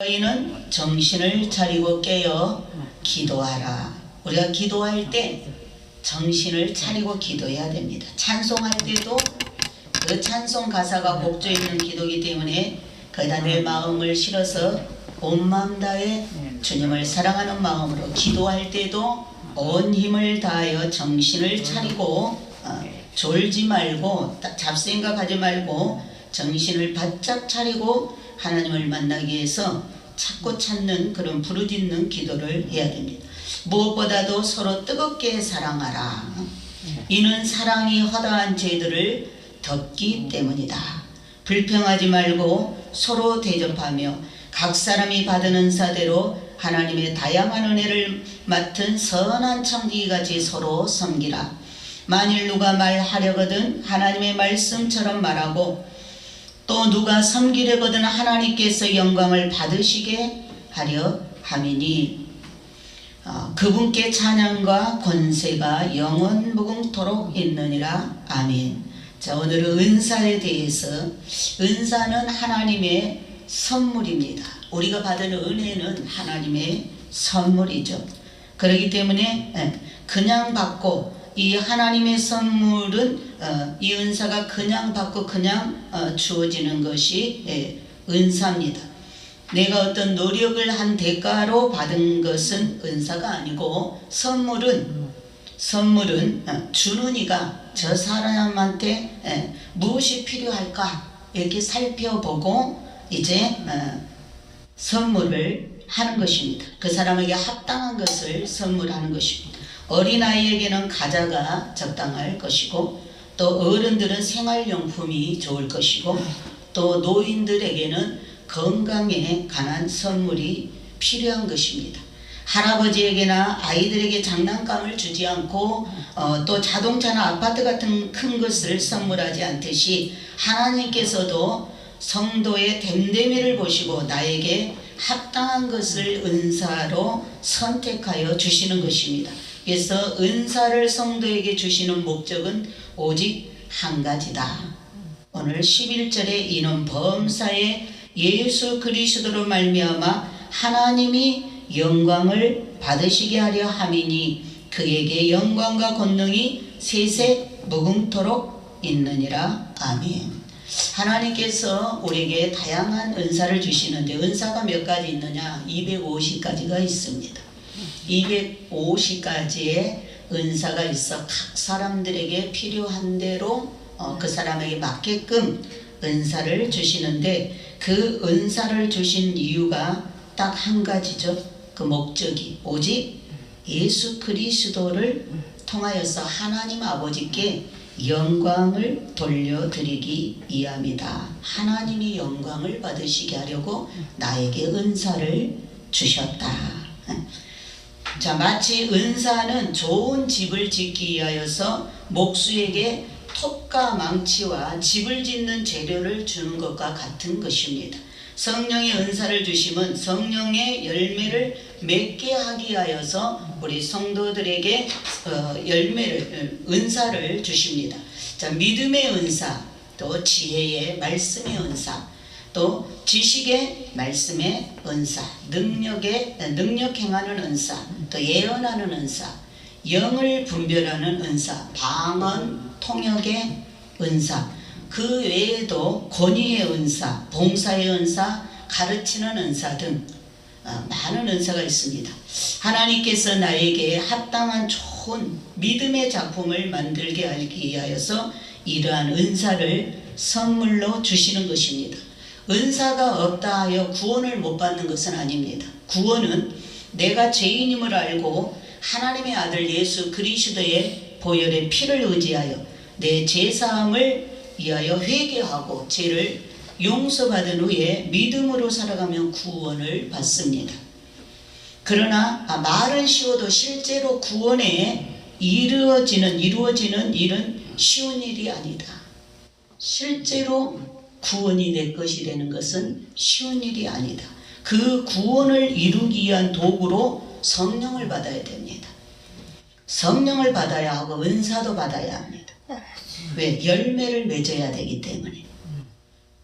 너희는 정신을 차리고 깨어 기도하라. 우리가 기도할 때 정신을 차리고 기도해야 됩니다. 찬송할 때도 그 찬송 가사가 곡조에 있는 기도이기 때문에 거기다 내 마음을 실어서 온 마음 다해 주님을 사랑하는 마음으로 기도할 때도 온 힘을 다하여 정신을 차리고 졸지 말고 잡생각하지 말고 정신을 바짝 차리고 하나님을 만나기 위해서 찾고 찾는 그런 부르짖는 기도를 해야 됩니다. 무엇보다도 서로 뜨겁게 사랑하라. 이는 사랑이 허다한 죄들을 덮기 때문이다. 불평하지 말고 서로 대접하며 각 사람이 받은 은사대로 하나님의 다양한 은혜를 맡은 선한 청지기같이 서로 섬기라. 만일 누가 말하려거든 하나님의 말씀처럼 말하고 또 누가 섬기려거든 하나님께서 영광을 받으시게 하려 함이니 그분께 찬양과 권세가 영원 무궁토록 있느니라. 아멘. 자, 오늘은 은사에 대해서, 은사는 하나님의 선물입니다. 우리가 받은 은혜는 하나님의 선물이죠. 그렇기 때문에 그냥 받고, 이 하나님의 선물은 이 은사가 그냥 받고 그냥 주어지는 것이 은사입니다. 내가 어떤 노력을 한 대가로 받은 것은 은사가 아니고, 선물은 주는 이가 저 사람한테 무엇이 필요할까 이렇게 살펴보고 이제 선물을 하는 것입니다. 그 사람에게 합당한 것을 선물하는 것입니다. 어린아이에게는 과자가 적당할 것이고, 또 어른들은 생활용품이 좋을 것이고, 또 노인들에게는 건강에 관한 선물이 필요한 것입니다. 할아버지에게나 아이들에게 장난감을 주지 않고 또 자동차나 아파트 같은 큰 것을 선물하지 않듯이 하나님께서도 성도의 됨됨이를 보시고 나에게 합당한 것을 은사로 선택하여 주시는 것입니다. 그래서 은사를 성도에게 주시는 목적은 오직 한 가지다. 오늘 11절에 이는 범사에 예수 그리스도로 말미암아 하나님이 영광을 받으시게 하려 함이니 그에게 영광과 권능이 세세 무궁토록 있느니라. 아멘. 하나님께서 우리에게 다양한 은사를 주시는데, 은사가 몇 가지 있느냐? 250가지가 있습니다. 250가지의 은사가 있어 각 사람들에게 필요한 대로 그 사람에게 맞게끔 은사를 주시는데, 그 은사를 주신 이유가 딱 한 가지죠. 그 목적이 오직 예수 그리스도를 통하여서 하나님 아버지께 영광을 돌려드리기 위함이다. 하나님이 영광을 받으시게 하려고 나에게 은사를 주셨다. 자, 마치 은사는 좋은 집을 짓기 위하여서 목수에게 톱과 망치와 집을 짓는 재료를 주는 것과 같은 것입니다. 성령의 은사를 주심은 성령의 열매를 맺게 하기 위하여서 우리 성도들에게 은사를 주십니다. 자, 믿음의 은사, 또 지혜의 말씀의 은사, 또 지식의 말씀의 은사, 능력 행하는 은사, 또 예언하는 은사, 영을 분별하는 은사, 방언 통역의 은사, 그 외에도 권위의 은사, 봉사의 은사, 가르치는 은사 등 많은 은사가 있습니다. 하나님께서 나에게 합당한 좋은 믿음의 작품을 만들게 하기 위하여서 이러한 은사를 선물로 주시는 것입니다. 은사가 없다 하여 구원을 못 받는 것은 아닙니다. 구원은 내가 죄인임을 알고 하나님의 아들 예수 그리스도의 보혈의 피를 의지하여 내 죄사함을 위하여 회개하고 죄를 용서받은 후에 믿음으로 살아가면 구원을 받습니다. 그러나 말은 쉬워도 실제로 구원에 이루어지는 일은 쉬운 일이 아니다. 실제로 구원이 내 것이 되는 것은 쉬운 일이 아니다. 그 구원을 이루기 위한 도구로 성령을 받아야 됩니다. 성령을 받아야 하고 은사도 받아야 합니다. 왜? 열매를 맺어야 되기 때문에.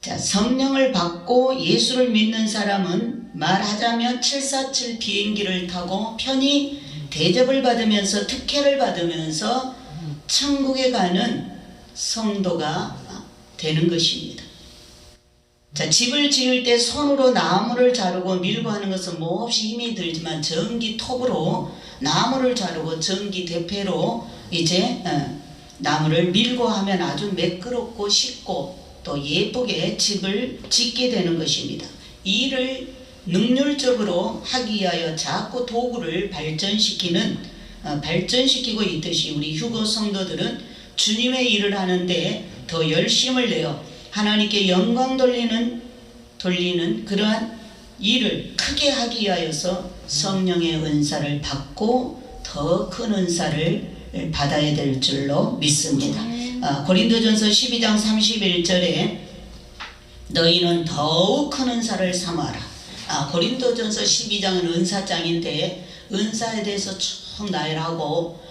자, 성령을 받고 예수를 믿는 사람은 말하자면 747 비행기를 타고 편히 대접을 받으면서 특혜를 받으면서 천국에 가는 성도가 되는 것입니다. 자, 집을 지을 때 손으로 나무를 자르고 밀고 하는 것은 몹시 힘이 들지만 전기 톱으로 나무를 자르고 전기 대패로 이제 나무를 밀고 하면 아주 매끄럽고 쉽고 또 예쁘게 집을 짓게 되는 것입니다. 이를 능률적으로 하기 위하여 자꾸 도구를 발전시키고 있듯이 우리 휴거 성도들은 주님의 일을 하는데 더 열심을 내어 하나님께 영광 돌리는 그러한 일을 크게 하기 위하여서 성령의 은사를 받고 더 큰 은사를 받아야 될 줄로 믿습니다. 고린도전서 12장 31절에 너희는 더욱 큰 은사를 삼아라. 고린도전서 12장은 은사장인데 은사에 대해서 쭉 나열하고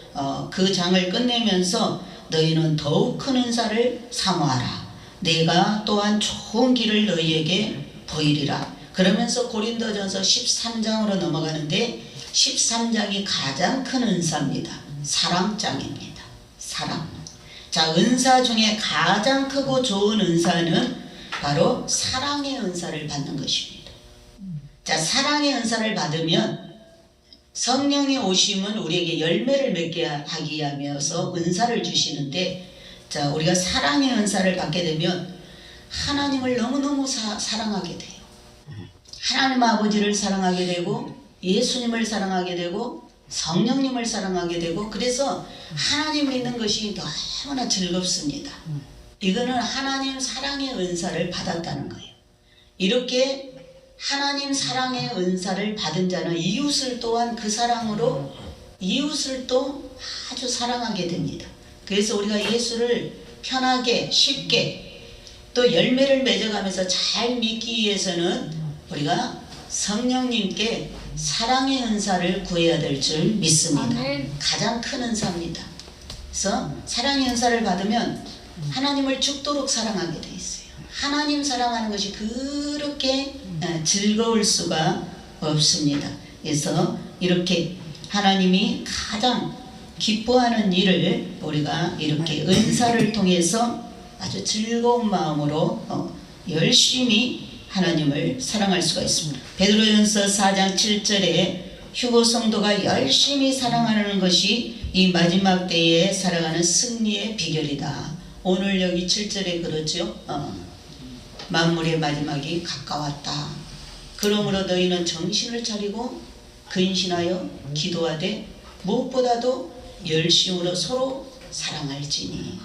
그 장을 끝내면서 너희는 더욱 큰 은사를 삼아라. 내가 또한 좋은 길을 너희에게 보이리라. 그러면서 고린도전서 13장으로 넘어가는데 13장이 가장 큰 은사입니다. 사랑장입니다. 사랑. 자, 은사 중에 가장 크고 좋은 은사는 바로 사랑의 은사를 받는 것입니다. 자, 사랑의 은사를 받으면 성령의 오심은 우리에게 열매를 맺게 하기 위하여서 은사를 주시는데, 자, 우리가 사랑의 은사를 받게 되면 하나님을 너무너무 사랑하게 돼요. 하나님 아버지를 사랑하게 되고 예수님을 사랑하게 되고 성령님을 사랑하게 되고, 그래서 하나님 믿는 것이 너무나 즐겁습니다. 이거는 하나님 사랑의 은사를 받았다는 거예요. 이렇게 하나님 사랑의 은사를 받은 자는 이웃을 또한 그 사랑으로 이웃을 또 아주 사랑하게 됩니다. 그래서 우리가 예수를 편하게 쉽게 또 열매를 맺어가면서 잘 믿기 위해서는 우리가 성령님께 사랑의 은사를 구해야 될 줄 믿습니다. 가장 큰 은사입니다. 그래서 사랑의 은사를 받으면 하나님을 죽도록 사랑하게 돼 있어요. 하나님 사랑하는 것이 그렇게 즐거울 수가 없습니다. 그래서 이렇게 하나님이 가장 기뻐하는 일을 우리가 이렇게 은사를 통해서 아주 즐거운 마음으로 열심히 하나님을 사랑할 수가 있습니다. 베드로전서 4장 7절에 휴거 성도가 열심히 사랑하는 것이 이 마지막 때에 살아가는 승리의 비결이다. 오늘 여기 7절에 그러죠. 만물의 마지막이 가까웠다. 그러므로 너희는 정신을 차리고 근신하여 기도하되 무엇보다도 열심으로 서로 사랑할지니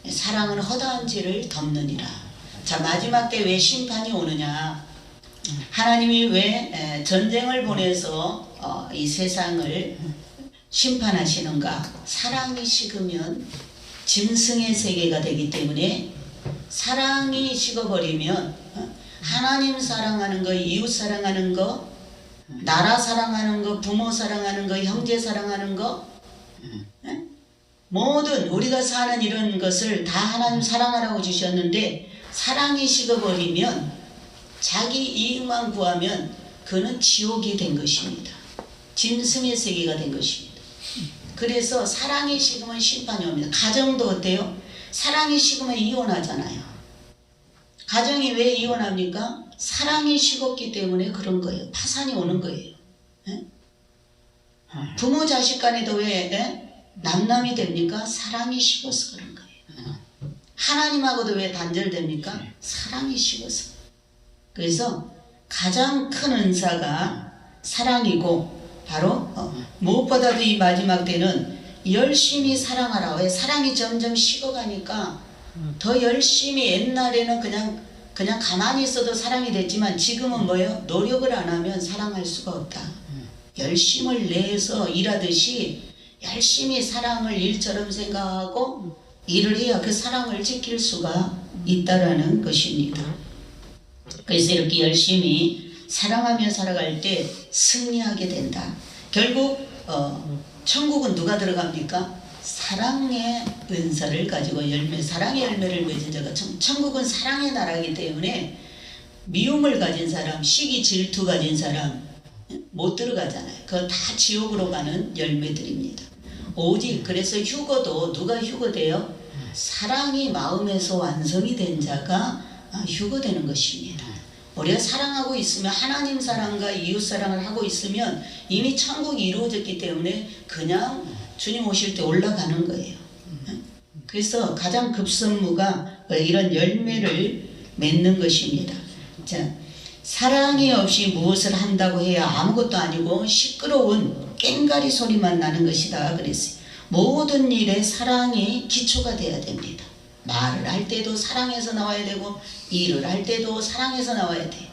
사랑은 허다한 죄를 덮느니라. 자, 마지막 때 왜 심판이 오느냐? 하나님이 왜 전쟁을 보내서 이 세상을 심판하시는가? 사랑이 식으면 짐승의 세계가 되기 때문에 사랑이 식어버리면 하나님 사랑하는 거, 이웃 사랑하는 거, 나라 사랑하는 거, 부모 사랑하는 거, 형제 사랑하는 거, 모든 우리가 사는 이런 것을 다 하나님 사랑하라고 주셨는데 사랑이 식어버리면 자기 이익만 구하면 그는 지옥이 된 것입니다. 짐승의 세계가 된 것입니다. 그래서 사랑이 식으면 심판이 옵니다. 가정도 어때요? 사랑이 식으면 이혼하잖아요. 가정이 왜 이혼합니까? 사랑이 식었기 때문에 그런 거예요. 파산이 오는 거예요. 부모 자식 간에도 왜 남남이 됩니까? 사랑이 식어서 그런 거예요. 하나님하고도 왜 단절됩니까? 사랑이 식어서. 그래서 가장 큰 은사가 사랑이고 바로 무엇보다도 이 마지막 때는 열심히 사랑하라. 왜? 사랑이 점점 식어가니까 더 열심히, 옛날에는 그냥 가만히 있어도 사랑이 됐지만 지금은 뭐예요? 노력을 안 하면 사랑할 수가 없다. 열심을 내서 일하듯이 열심히 사랑을 일처럼 생각하고 일을 해야 그 사랑을 지킬 수가 있다라는 것입니다. 그래서 이렇게 열심히 사랑하며 살아갈 때 승리하게 된다. 결국 천국은 누가 들어갑니까? 사랑의 은사를 가지고 사랑의 열매를 맺은 자가 천국은 사랑의 나라이기 때문에 미움을 가진 사람, 시기 질투 가진 사람 못 들어가잖아요. 그거 다 지옥으로 가는 열매들입니다. 오직 그래서 휴거도 누가 휴거돼요? 사랑이 마음에서 완성이 된 자가 휴거되는 것입니다. 우리가 사랑하고 있으면 하나님 사랑과 이웃 사랑을 하고 있으면 이미 천국이 이루어졌기 때문에 그냥 주님 오실 때 올라가는 거예요. 그래서 가장 급선무가 이런 열매를 맺는 것입니다. 자, 사랑이 없이 무엇을 한다고 해야 아무것도 아니고 시끄러운 꽹가리 소리만 나는 것이다 그랬어요. 모든 일에 사랑이 기초가 돼야 됩니다. 말을 할 때도 사랑해서 나와야 되고 일을 할 때도 사랑해서 나와야 돼요.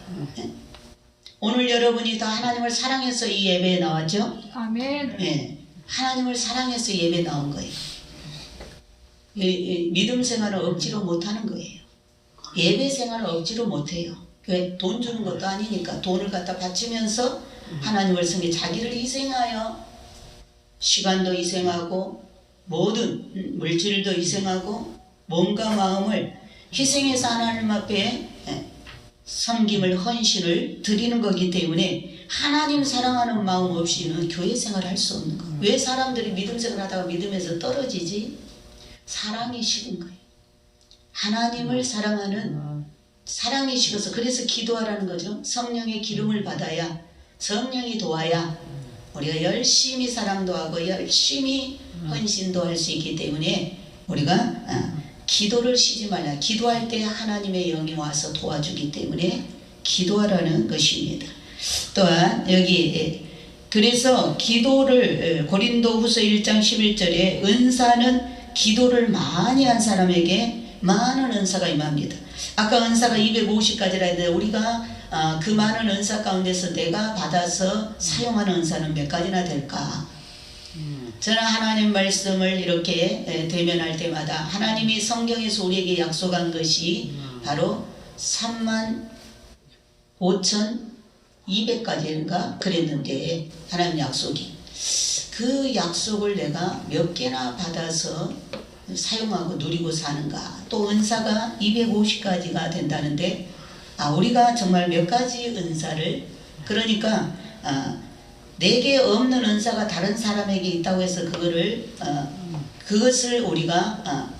오늘 여러분이 다 하나님을 사랑해서 이 예배에 나왔죠? 아멘. 네, 하나님을 사랑해서 예배에 나온 거예요. 믿음 생활을 억지로 못하는 거예요. 예배 생활을 억지로 못해요. 왜? 돈 주는 것도 아니니까. 돈을 갖다 바치면서 하나님을 섬기 자기를 희생하여 시간도 희생하고 모든 물질도 희생하고 몸과 마음을 희생해서 하나님 앞에 섬김을 헌신을 드리는 거기 때문에 하나님 사랑하는 마음 없이는 교회 생활을 할 수 없는 거예요. 왜 사람들이 믿음 생활을 하다가 믿음에서 떨어지지? 사랑이 식은 거예요. 하나님을 사랑하는 사랑이 식어서. 그래서 기도하라는 거죠. 성령의 기름을 받아야, 성령이 도와야 우리가 열심히 사랑도 하고 열심히 헌신도 할 수 있기 때문에 우리가 기도를 쉬지 말라. 기도할 때 하나님의 영이 와서 도와주기 때문에 기도하라는 것입니다. 또한 여기 그래서 기도를 고린도후서 1장 11절에 은사는 기도를 많이 한 사람에게 많은 은사가 임합니다. 아까 은사가 250가지라 했는데 우리가 그 많은 은사 가운데서 내가 받아서 사용하는 은사는 몇 가지나 될까? 저는 하나님 말씀을 이렇게 대면할 때마다 하나님이 성경에서 우리에게 약속한 것이 바로 35,200가지인가 그랬는데 하나님 약속이 그 약속을 내가 몇 개나 받아서 사용하고 누리고 사는가. 또 은사가 250가지가 된다는데 우리가 정말 몇 가지 은사를 그러니까 내게 없는 은사가 다른 사람에게 있다고 해서 그것을 우리가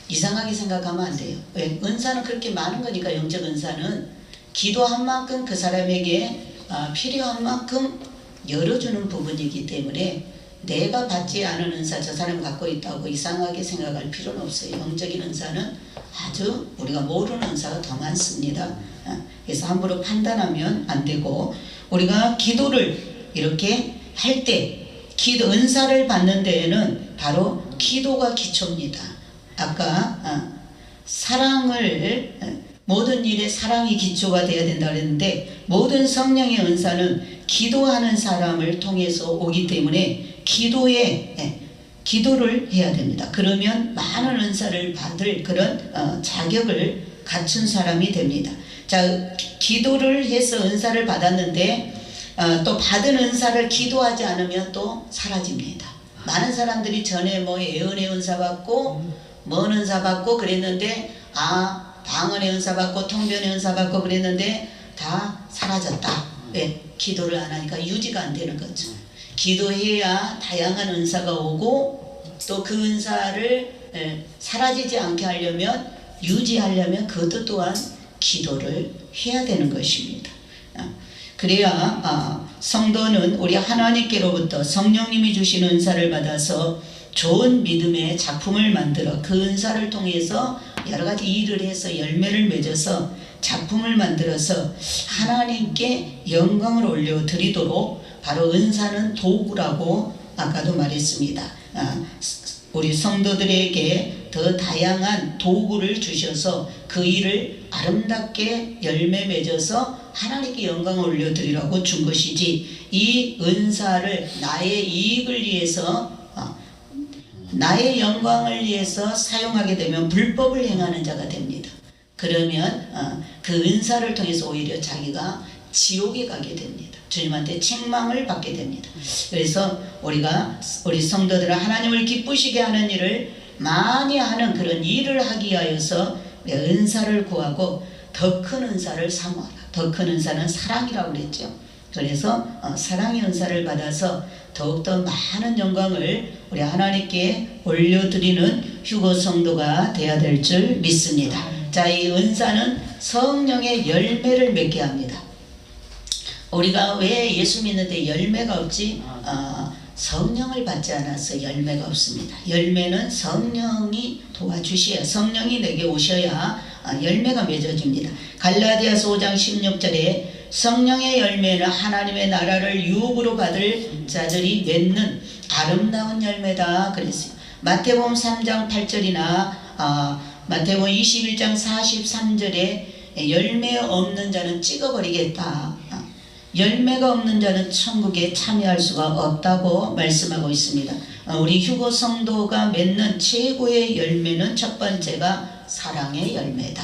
이상하게 생각하면 안 돼요. 왜? 은사는 그렇게 많은 거니까. 영적 은사는 기도한 만큼 그 사람에게 필요한 만큼 열어주는 부분이기 때문에 내가 받지 않은 은사 저 사람이 갖고 있다고 이상하게 생각할 필요는 없어요. 영적인 은사는 아주 우리가 모르는 은사가 더 많습니다. 그래서 함부로 판단하면 안 되고 우리가 기도를 이렇게 할 때 은사를 받는 데에는 바로 기도가 기초입니다. 아까 사랑을 모든 일에 사랑이 기초가 되어야 된다고 했는데 모든 성령의 은사는 기도하는 사람을 통해서 오기 때문에 기도를 해야 됩니다. 그러면 많은 은사를 받을 그런 자격을 갖춘 사람이 됩니다. 자, 기도를 해서 은사를 받았는데 또 받은 은사를 기도하지 않으면 또 사라집니다. 많은 사람들이 전에 뭐 예언의 은사 받고 뭔 은사 받고 그랬는데 방언의 은사 받고 통변의 은사 받고 그랬는데 다 사라졌다. 왜? 기도를 안 하니까 유지가 안 되는 거죠. 기도해야 다양한 은사가 오고 또 그 은사를 사라지지 않게 하려면 유지하려면 그것도 또한 기도를 해야 되는 것입니다. 그래야 성도는 우리 하나님께로부터 성령님이 주신 은사를 받아서 좋은 믿음의 작품을 만들어 그 은사를 통해서 여러 가지 일을 해서 열매를 맺어서 작품을 만들어서 하나님께 영광을 올려드리도록 바로 은사는 도구라고 아까도 말했습니다. 우리 성도들에게 더 다양한 도구를 주셔서 그 일을 아름답게 열매 맺어서 하나님께 영광을 올려드리라고 준 것이지 이 은사를 나의 이익을 위해서 나의 영광을 위해서 사용하게 되면 불법을 행하는 자가 됩니다. 그러면 그 은사를 통해서 오히려 자기가 지옥에 가게 됩니다. 주님한테 책망을 받게 됩니다. 그래서 우리 성도들은 하나님을 기쁘시게 하는 일을 많이 하는 그런 일을 하기 위하여서 은사를 구하고 더 큰 은사를 사모하라. 더 큰 은사는 사랑이라고 그랬죠. 그래서 사랑의 은사를 받아서 더욱더 많은 영광을 우리 하나님께 올려드리는 휴거 성도가 되어야 될 줄 믿습니다. 자, 이 은사는 성령의 열매를 맺게 합니다. 우리가 왜 예수 믿는데 열매가 없지? 성령을 받지 않아서 열매가 없습니다. 열매는 성령이 도와주셔야, 성령이 내게 오셔야 열매가 맺어집니다. 갈라디아서 5장 16절에 성령의 열매는 하나님의 나라를 유업으로 받을 자들이 맺는 아름다운 열매다 그랬어요. 마태복음 3장 8절이나 마태복음 21장 43절에 열매 없는 자는 찍어버리겠다. 열매가 없는 자는 천국에 참여할 수가 없다고 말씀하고 있습니다. 우리 휴거 성도가 맺는 최고의 열매는 첫 번째가 사랑의 열매다.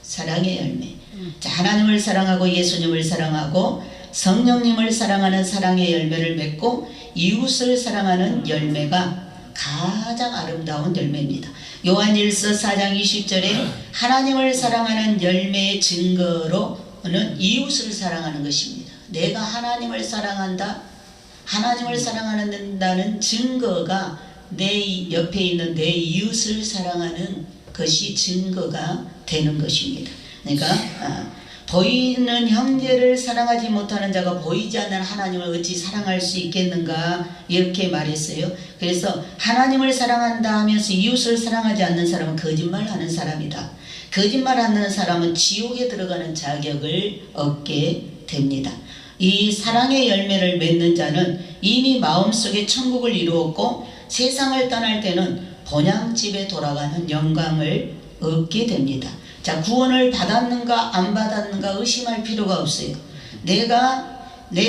사랑의 열매. 자, 하나님을 사랑하고 예수님을 사랑하고 성령님을 사랑하는 사랑의 열매를 맺고 이웃을 사랑하는 열매가 가장 아름다운 열매입니다. 요한일서 4장 20절에 하나님을 사랑하는 열매의 증거로는 이웃을 사랑하는 것입니다. 내가 하나님을 사랑한다, 하나님을 사랑한다는 증거가 내 옆에 있는 내 이웃을 사랑하는 것이 증거가 되는 것입니다. 그러니까 보이는 형제를 사랑하지 못하는 자가 보이지 않는 하나님을 어찌 사랑할 수 있겠는가, 이렇게 말했어요. 그래서 하나님을 사랑한다 하면서 이웃을 사랑하지 않는 사람은 거짓말하는 사람이다. 거짓말하는 사람은 지옥에 들어가는 자격을 얻게 됩니다. 이 사랑의 열매를 맺는 자는 이미 마음속에 천국을 이루었고 세상을 떠날 때는 본향집에 돌아가는 영광을 얻게 됩니다. 자, 구원을 받았는가 안 받았는가 의심할 필요가 없어요. 내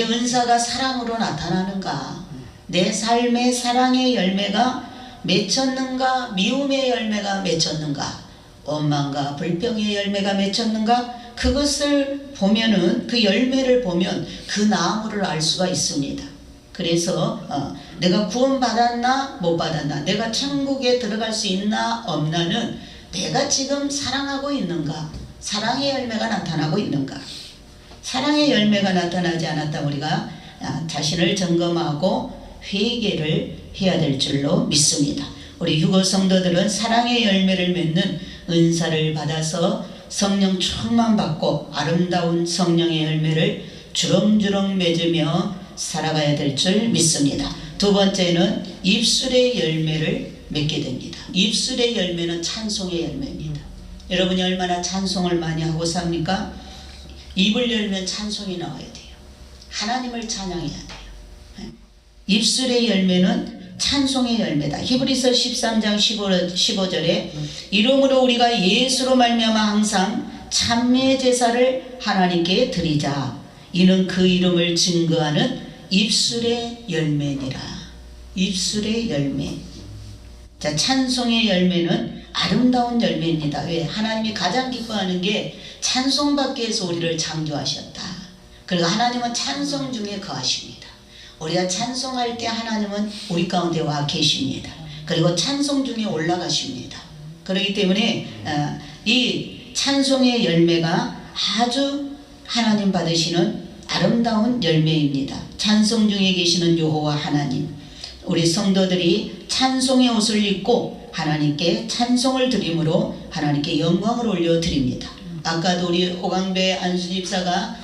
은사가 사랑으로 나타나는가, 내 삶의 사랑의 열매가 맺혔는가, 미움의 열매가 맺혔는가, 원망과 불평의 열매가 맺혔는가, 그것을 보면은, 그 열매를 보면 그 나무를 알 수가 있습니다. 그래서 내가 구원받았나 못 받았나, 내가 천국에 들어갈 수 있나 없나는 내가 지금 사랑하고 있는가, 사랑의 열매가 나타나고 있는가. 사랑의 열매가 나타나지 않았다 우리가 자신을 점검하고 회개를 해야 될 줄로 믿습니다. 우리 휴거 성도들은 사랑의 열매를 맺는 은사를 받아서 성령 충만 받고 아름다운 성령의 열매를 주렁주렁 맺으며 살아가야 될 줄 믿습니다. 두 번째는 입술의 열매를 맺게 됩니다. 입술의 열매는 찬송의 열매입니다. 여러분이 얼마나 찬송을 많이 하고 삽니까? 입을 열면 찬송이 나와야 돼요. 하나님을 찬양해야 돼요. 입술의 열매는 찬송의 열매다. 히브리서 13장 15절에 이러므로 우리가 예수로 말미암아 항상 찬미의 제사를 하나님께 드리자. 이는 그 이름을 증거하는 입술의 열매니라. 입술의 열매. 자, 찬송의 열매는 아름다운 열매입니다. 왜? 하나님이 가장 기뻐하는 게 찬송받기 위해서 우리를 창조하셨다. 그리고 하나님은 찬송 중에 거하십니다. 우리가 찬송할 때 하나님은 우리 가운데 와 계십니다. 그리고 찬송 중에 올라가십니다. 그렇기 때문에 이 찬송의 열매가 아주 하나님 받으시는 아름다운 열매입니다. 찬송 중에 계시는 여호와 하나님, 우리 성도들이 찬송의 옷을 입고 하나님께 찬송을 드림으로 하나님께 영광을 올려드립니다. 아까도 우리 오강배 안수집사가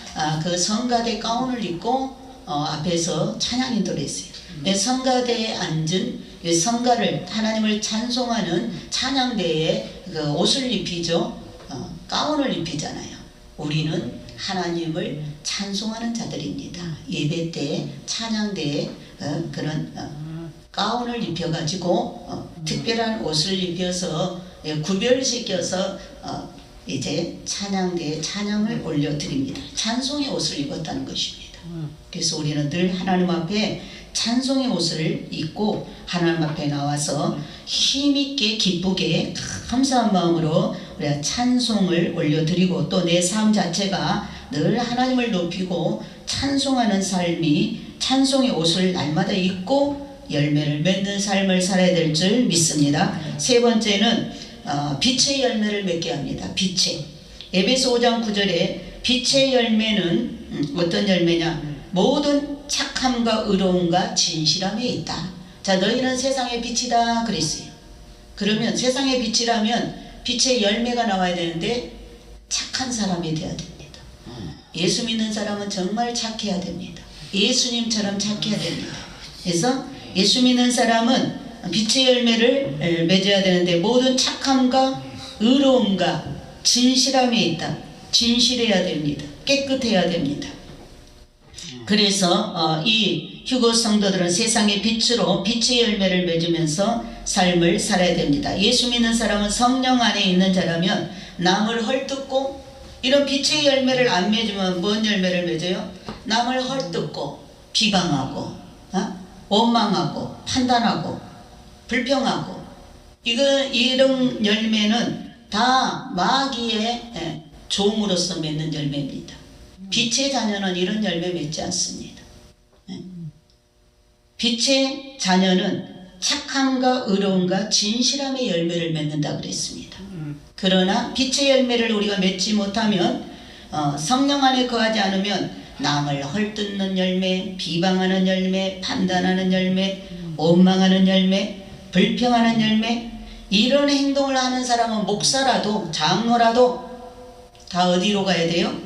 그 성가대 가운을 입고 앞에서 찬양 인도를 했어요. 성가대에 앉은 성가를, 하나님을 찬송하는 찬양대에 그 옷을 입히죠. 가운을 입히잖아요. 우리는 하나님을 찬송하는 자들입니다. 예배 때, 찬양 때에 그런 가운을 입혀가지고 특별한 옷을 입혀서 구별시켜서 이제 찬양대에 찬양을 올려드립니다. 찬송의 옷을 입었다는 것입니다. 그래서 우리는 늘 하나님 앞에 찬송의 옷을 입고 하나님 앞에 나와서 힘있게 기쁘게 감사한 마음으로 우리가 찬송을 올려드리고 또 내 삶 자체가 늘 하나님을 높이고 찬송하는 삶이 찬송의 옷을 날마다 입고 열매를 맺는 삶을 살아야 될 줄 믿습니다. 세 번째는 빛의 열매를 맺게 합니다. 빛의. 에베소 5장 9절에 빛의 열매는 어떤 열매냐? 모든 착함과 의로움과 진실함에 있다. 자, 너희는 세상의 빛이다 그랬어요. 그러면 세상의 빛이라면 빛의 열매가 나와야 되는데 착한 사람이 되어야 됩니다. 예수 믿는 사람은 정말 착해야 됩니다. 예수님처럼 착해야 됩니다. 그래서 예수 믿는 사람은 빛의 열매를 맺어야 되는데 모든 착함과 의로움과 진실함에 있다. 진실해야 됩니다. 깨끗해야 됩니다. 그래서 이 휴거 성도들은 세상의 빛으로 빛의 열매를 맺으면서 삶을 살아야 됩니다. 예수 믿는 사람은 성령 안에 있는 자라면 남을 헐뜯고 이런 빛의 열매를 안 맺으면 뭔 열매를 맺어요? 남을 헐뜯고 비방하고 원망하고 판단하고 불평하고 이런 열매는 다 마귀의 종으로서 맺는 열매입니다. 빛의 자녀는 이런 열매 맺지 않습니다. 빛의 자녀는 착함과 의로움과 진실함의 열매를 맺는다 그랬습니다. 그러나 빛의 열매를 우리가 맺지 못하면 성령 안에 거하지 않으면 남을 헐뜯는 열매, 비방하는 열매, 판단하는 열매, 원망하는 열매, 불평하는 열매, 이런 행동을 하는 사람은 목사라도 장로라도 다 어디로 가야 돼요?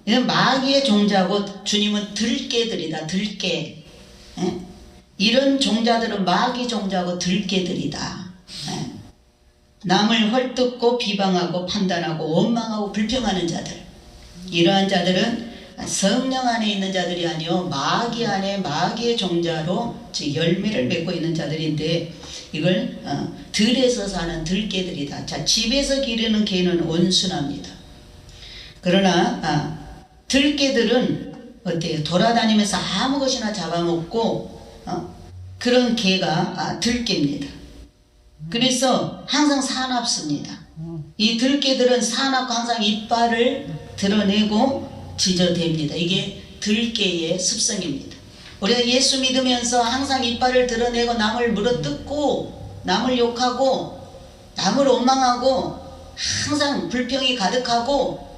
이는 마귀의 종자고 주님은 들깨들이다. 들깨. 이런 종자들은 마귀 종자고 들깨들이다. 남을 헐뜯고 비방하고 판단하고 원망하고 불평하는 자들, 이러한 자들은 성령 안에 있는 자들이 아니요 마귀 안에 마귀의 종자로 열매를 맺고 있는 자들인데 이걸 들에서 사는 들깨들이다. 자, 집에서 기르는 개는 온순합니다. 그러나 들깨들은 어때요? 돌아다니면서 아무 것이나 잡아먹고 그런 개가 들깨입니다. 그래서 항상 사납습니다. 이 들깨들은 사납고 항상 이빨을 드러내고 지저댑니다. 이게 들깨의 습성입니다. 우리가 예수 믿으면서 항상 이빨을 드러내고 남을 물어뜯고 남을 욕하고 남을 원망하고 항상 불평이 가득하고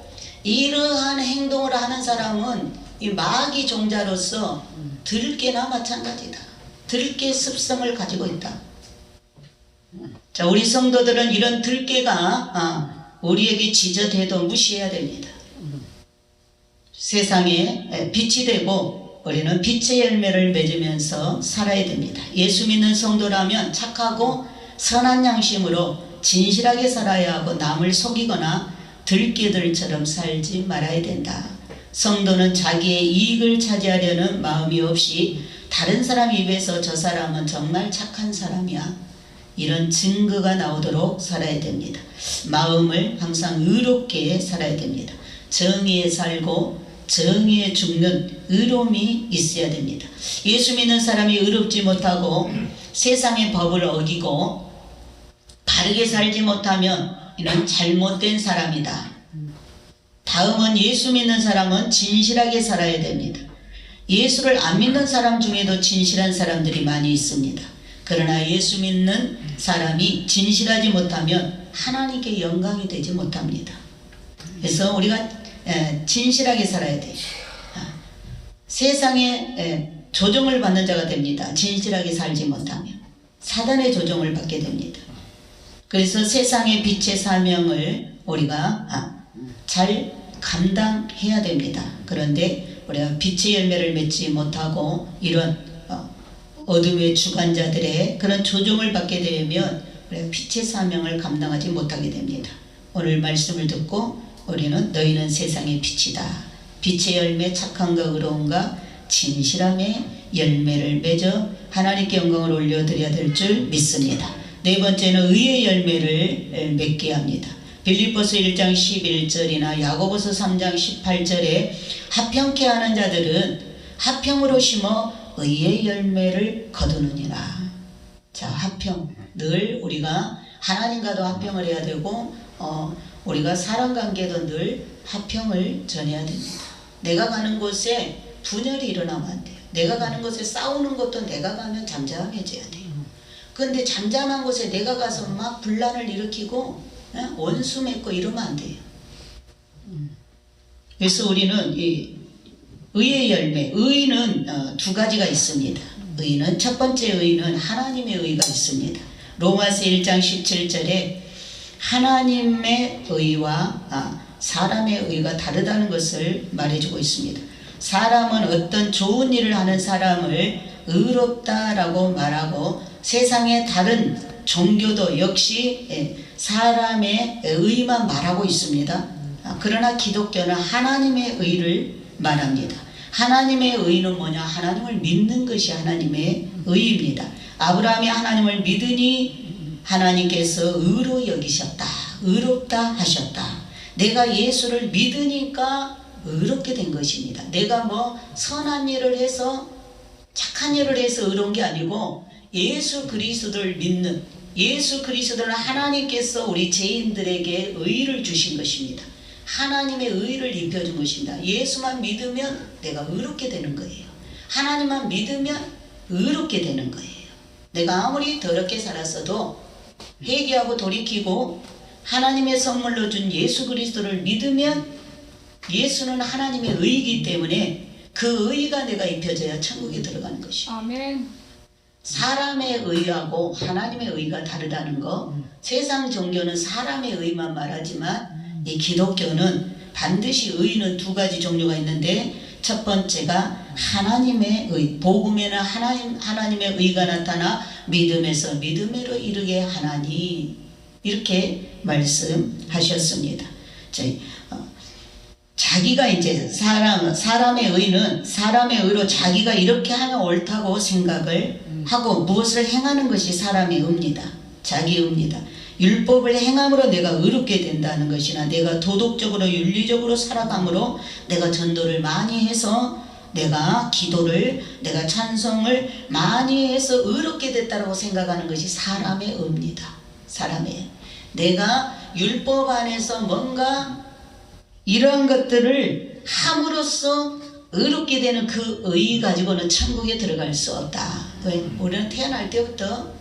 이러한 행동을 하는 사람은 이 마귀 종자로서 들깨나 마찬가지다. 들깨 습성을 가지고 있다. 자, 우리 성도들은 이런 들깨가 우리에게 지저대도 무시해야 됩니다. 세상에 빛이 되고 우리는 빛의 열매를 맺으면서 살아야 됩니다. 예수 믿는 성도라면 착하고 선한 양심으로 진실하게 살아야 하고 남을 속이거나 들깨들처럼 살지 말아야 된다. 성도는 자기의 이익을 차지하려는 마음이 없이 다른 사람 입에서 저 사람은 정말 착한 사람이야, 이런 증거가 나오도록 살아야 됩니다. 마음을 항상 의롭게 살아야 됩니다. 정의에 살고 정의에 죽는 의로움이 있어야 됩니다. 예수 믿는 사람이 의롭지 못하고 세상의 법을 어기고 바르게 살지 못하면 이는 잘못된 사람이다. 다음은 예수 믿는 사람은 진실하게 살아야 됩니다. 예수를 안 믿는 사람 중에도 진실한 사람들이 많이 있습니다. 그러나 예수 믿는 사람이 진실하지 못하면 하나님께 영광이 되지 못합니다. 그래서 우리가 진실하게 살아야 돼요. 세상에 조종을 받는 자가 됩니다. 진실하게 살지 못하면 사단의 조종을 받게 됩니다. 그래서 세상의 빛의 사명을 우리가 잘 감당해야 됩니다. 그런데 우리가 빛의 열매를 맺지 못하고 이런 어둠의 주관자들의 그런 조종을 받게 되면 우리가 빛의 사명을 감당하지 못하게 됩니다. 오늘 말씀을 듣고 우리는 너희는 세상의 빛이다. 빛의 열매 착함과 의로움과 진실함의 열매를 맺어 하나님께 영광을 올려드려야 될 줄 믿습니다. 네 번째는 의의 열매를 맺게 합니다. 빌립보서 1장 11절이나 야고보서 3장 18절에 화평케 하는 자들은 화평으로 심어 의의 열매를 거두느니라. 자, 화평. 늘 우리가 하나님과도 화평을 해야 되고 우리가 사람관계도 늘 화평을 전해야 됩니다. 내가 가는 곳에 분열이 일어나면 안 돼요. 내가 가는 곳에 싸우는 것도 내가 가면 잠잠해져야 돼요. 그런데 잠잠한 곳에 내가 가서 막 분란을 일으키고 원수 맺고 이러면 안 돼요. 그래서 우리는 이 의의 열매, 의는 두 가지가 있습니다. 의는 첫 번째 의는 하나님의 의가 있습니다. 로마서 1장 17절에 하나님의 의와 사람의 의가 다르다는 것을 말해주고 있습니다. 사람은 어떤 좋은 일을 하는 사람을 의롭다라고 말하고 세상의 다른 종교도 역시 사람의 의만 말하고 있습니다. 그러나 기독교는 하나님의 의를 말합니다. 하나님의 의는 뭐냐? 하나님을 믿는 것이 하나님의 의입니다. 아브라함이 하나님을 믿으니 하나님께서 의로 여기셨다. 의롭다 하셨다. 내가 예수를 믿으니까 의롭게 된 것입니다. 내가 뭐 선한 일을 해서 착한 일을 해서 의로운 게 아니고 예수 그리스도를 믿는, 예수 그리스도는 하나님께서 우리 죄인들에게 의를 주신 것입니다. 하나님의 의를 입혀준 것입니다. 예수만 믿으면 내가 의롭게 되는 거예요. 하나님만 믿으면 의롭게 되는 거예요. 내가 아무리 더럽게 살았어도 회개하고 돌이키고 하나님의 선물로 준 예수 그리스도를 믿으면 예수는 하나님의 의이기 때문에 그 의가 내가 입혀져야 천국에 들어가는 것이에요. 아멘. 사람의 의하고 하나님의 의가 다르다는 거. 세상 종교는 사람의 의만 말하지만 이 기독교는 반드시 의는 두 가지 종류가 있는데 첫 번째가 하나님의 의. 복음에는 하나님의 의가 나타나 믿음에서 믿음으로 이르게 하나니 이렇게 말씀하셨습니다. 자기가 이제 사람의 의는 사람의 의로 자기가 이렇게 하면 옳다고 생각을 하고 무엇을 행하는 것이 사람의 의입니다. 자기 의입니다. 율법을 행함으로 내가 의롭게 된다는 것이나 내가 도덕적으로 윤리적으로 살아감으로 내가 전도를 많이 해서 내가 기도를 내가 찬송을 많이 해서 의롭게 됐다고 생각하는 것이 사람의 의입니다. 사람의 내가 율법 안에서 뭔가 이러한 것들을 함으로써 의롭게 되는 그 의 가지고는 천국에 들어갈 수 없다. 왜? 우리는 태어날 때부터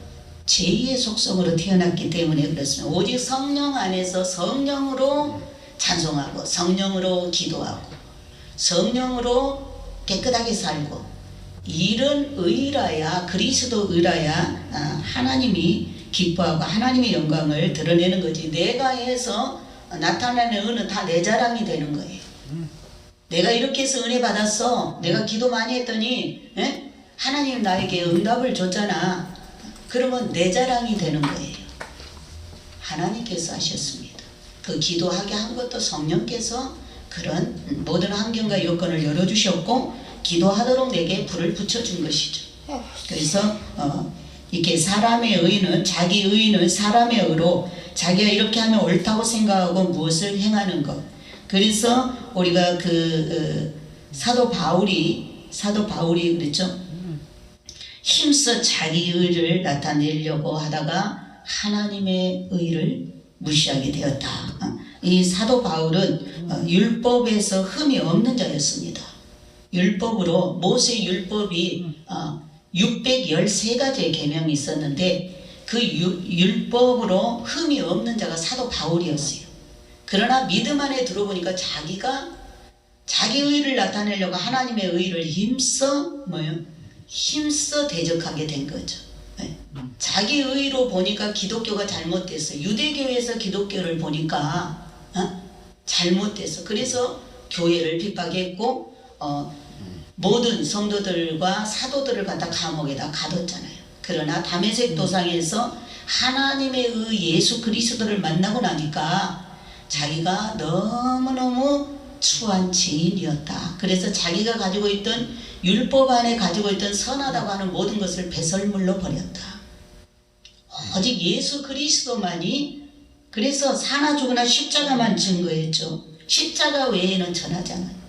제2의 속성으로 태어났기 때문에 그렇습니다. 오직 성령 안에서 성령으로 찬송하고 성령으로 기도하고 성령으로 깨끗하게 살고 이런 의라야 그리스도 의라야 하나님이 기뻐하고 하나님의 영광을 드러내는 거지. 내가 해서 나타나는 은은 다 내 자랑이 되는 거예요. 내가 이렇게 해서 은혜 받았어. 내가 기도 많이 했더니 하나님 나에게 응답을 줬잖아. 그러면 내 자랑이 되는 거예요. 하나님께서 하셨습니다. 그 기도하게 한 것도 성령께서 그런 모든 환경과 여건을 열어주셨고 기도하도록 내게 불을 붙여준 것이죠. 그래서 이렇게 사람의 의는 자기 의는 사람의 의로 자기가 이렇게 하면 옳다고 생각하고 무엇을 행하는 것. 그래서 우리가 사도 바울이 그랬죠. 힘써 자기 의를 나타내려고 하다가 하나님의 의를 무시하게 되었다. 이 사도 바울은 율법에서 흠이 없는 자였습니다. 율법으로 모세 율법이 613가지의 계명이 있었는데 그 율법으로 흠이 없는 자가 사도 바울이었어요. 그러나 믿음 안에 들어보니까 자기가 자기 의를 나타내려고 하나님의 의를 힘써 대적하게 된 거죠. 자기 의로 보니까 기독교가 잘못됐어요. 유대교에서 기독교를 보니까 잘못됐어. 그래서 교회를 핍박했고 모든 성도들과 사도들을 갖다 감옥에다 가뒀잖아요. 그러나 다메섹 도상에서 하나님의 의 예수 그리스도를 만나고 나니까 자기가 너무너무 추한 죄인이었다. 그래서 자기가 가지고 있던 율법 안에 가지고 있던 선하다고 하는 모든 것을 배설물로 버렸다. 오직 예수 그리스도만이 그래서 사나 죽으나 십자가만 증거했죠. 십자가 외에는 전하지 않아요.